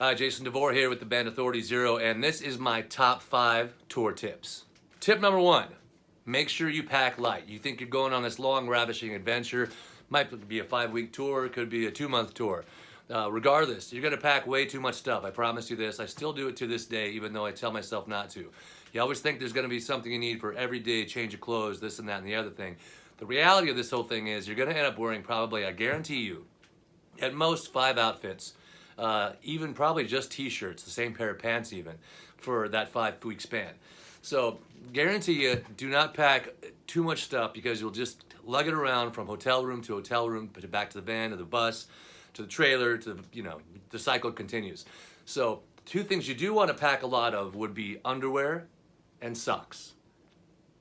Hi, Jason DeVore here with the band Authority Zero, and this is my top 5 tour tips. Tip number 1, make sure you pack light. You think you're going on this long, ravishing adventure. Might be a 5-week tour, it could be a 2-month tour. Regardless, you're gonna pack way too much stuff. I promise you this. I still do it to this day, even though I tell myself not to. You always think there's gonna be something you need for every day, change of clothes, this and that and the other thing. The reality of this whole thing is you're gonna end up wearing probably, I guarantee you, at most 5 outfits. Even probably just t-shirts, the same pair of pants even, for that 5-week span. So guarantee you, do not pack too much stuff because you'll just lug it around from hotel room to hotel room, put it back to the van, to the bus, to the trailer, to the cycle continues. So 2 things you do want to pack a lot of would be underwear and socks.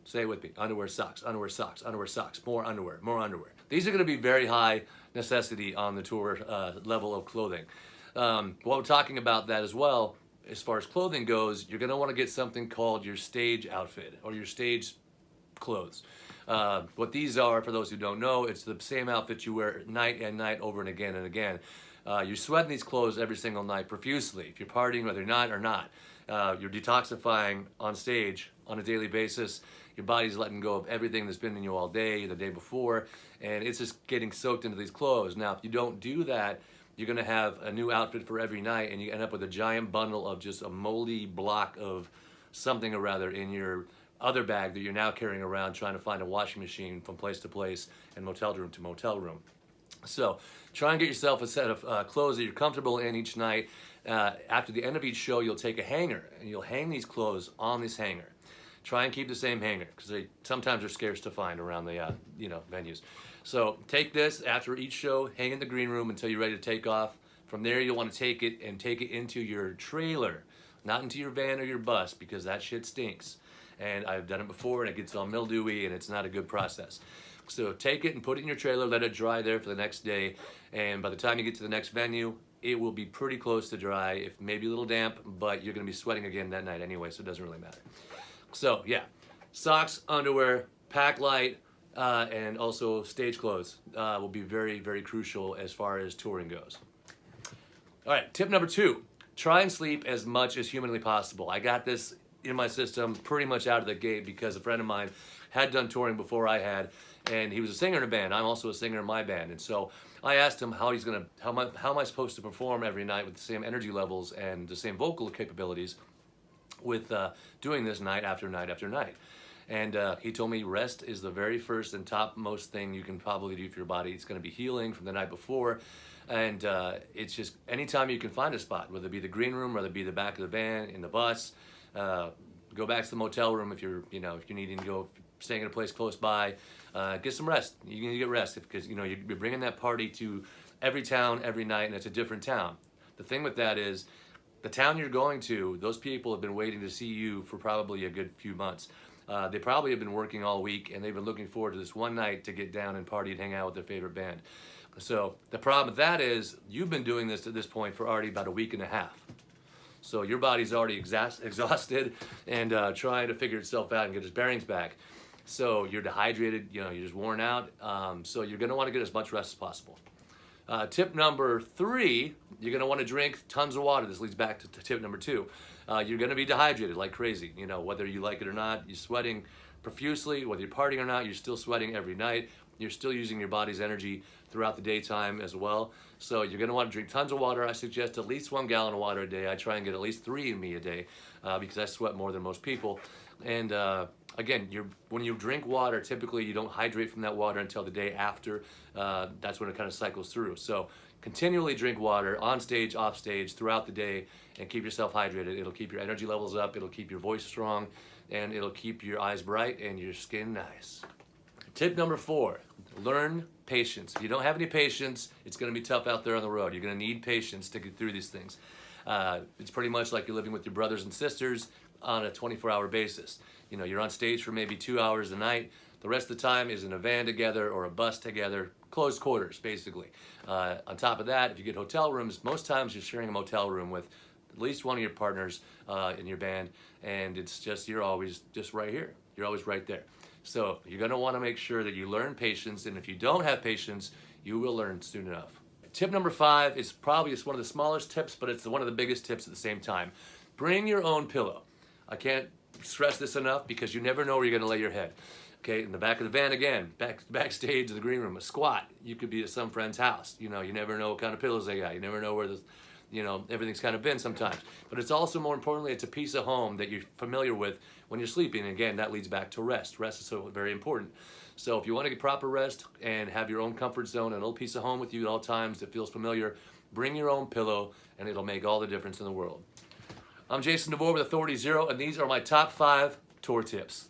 Say it with me, underwear, socks, underwear, socks, underwear, socks, more underwear, more underwear. These are gonna be very high necessity on the tour level of clothing. While we're talking about that as well, as far as clothing goes, you're going to want to get something called your stage outfit or your stage clothes. What these are, for those who don't know, it's the same outfit you wear night and night over and again and again. You're sweating these clothes every single night profusely. If you're partying, whether you're not or not, you're detoxifying on stage on a daily basis. Your body's letting go of everything that's been in you all day, the day before, and it's just getting soaked into these clothes. Now, if you don't do that, you're gonna have a new outfit for every night and you end up with a giant bundle of just a moldy block of something or other in your other bag that you're now carrying around trying to find a washing machine from place to place and motel room to motel room. So try and get yourself a set of clothes that you're comfortable in each night. After the end of each show, you'll take a hanger and you'll hang these clothes on this hanger. Try and keep the same hanger because they sometimes are scarce to find around the venues. So take this after each show, hang in the green room until you're ready to take off. From there, you'll want to take it into your trailer, not into your van or your bus because that shit stinks. And I've done it before and it gets all mildewy and it's not a good process. So take it and put it in your trailer, let it dry there for the next day. And by the time you get to the next venue, it will be pretty close to dry, if maybe a little damp, but you're gonna be sweating again that night anyway, so it doesn't really matter. So yeah, socks, underwear, pack light, and also stage clothes will be very, very crucial as far as touring goes. All right, tip number 2, try and sleep as much as humanly possible. I got this in my system pretty much out of the gate because a friend of mine had done touring before I had, and he was a singer in a band. I'm also a singer in my band, and so I asked him how am I supposed to perform every night with the same energy levels and the same vocal capabilities with doing this night after night after night. And he told me rest is the very first and topmost thing you can probably do for your body. It's going to be healing from the night before. And it's just anytime you can find a spot, whether it be the green room, whether it be the back of the van, in the bus, go back to the motel room if you're needing to go, staying at a place close by, get some rest. You need to get rest because you're bringing that party to every town, every night, and it's a different town. The thing with that is, the town you're going to, those people have been waiting to see you for probably a good few months. They probably have been working all week and they've been looking forward to this one night to get down and party and hang out with their favorite band. So the problem with that is you've been doing this at this point for already about a week and a half. So your body's already exhausted and trying to figure itself out and get its bearings back. So you're dehydrated, you're just worn out. So you're gonna wanna get as much rest as possible. Tip number 3, you're gonna wanna drink tons of water. This leads back to tip number 2. You're gonna be dehydrated like crazy. Whether you like it or not, you're sweating profusely. Whether you're partying or not, you're still sweating every night. You're still using your body's energy throughout the daytime as well. So you're gonna wanna drink tons of water. I suggest at least 1 gallon of water a day. I try and get at least 3 in me a day because I sweat more than most people. And again, when you drink water, typically you don't hydrate from that water until the day after. That's when it kind of cycles through. So continually drink water on stage, off stage, throughout the day, and keep yourself hydrated. It'll keep your energy levels up, it'll keep your voice strong, and it'll keep your eyes bright and your skin nice. Tip number 4, learn patience. If you don't have any patience, it's gonna be tough out there on the road. You're gonna need patience to get through these things. It's pretty much like you're living with your brothers and sisters on a 24-hour basis. You're on stage for maybe 2 hours a night. The rest of the time is in a van together or a bus together, closed quarters, basically. On top of that, if you get hotel rooms, most times you're sharing a motel room with at least one of your partners in your band, and it's just, you're always just right here. You're always right there. So you're gonna wanna make sure that you learn patience, and if you don't have patience, you will learn soon enough. Tip number 5 is probably just one of the smallest tips, but it's one of the biggest tips at the same time. Bring your own pillow. I can't stress this enough because you never know where you're going to lay your head. Okay, in the back of the van again, backstage of the green room, a squat. You could be at some friend's house. You know, you never know what kind of pillows they got. You never know where the, you know, everything's kind of been sometimes. But it's also, more importantly, it's a piece of home that you're familiar with when you're sleeping. And again, that leads back to rest. Rest is so very important. So if you want to get proper rest and have your own comfort zone, an old piece of home with you at all times that feels familiar, bring your own pillow and it'll make all the difference in the world. I'm Jason DeVore with Authority Zero, and these are my top 5 tour tips.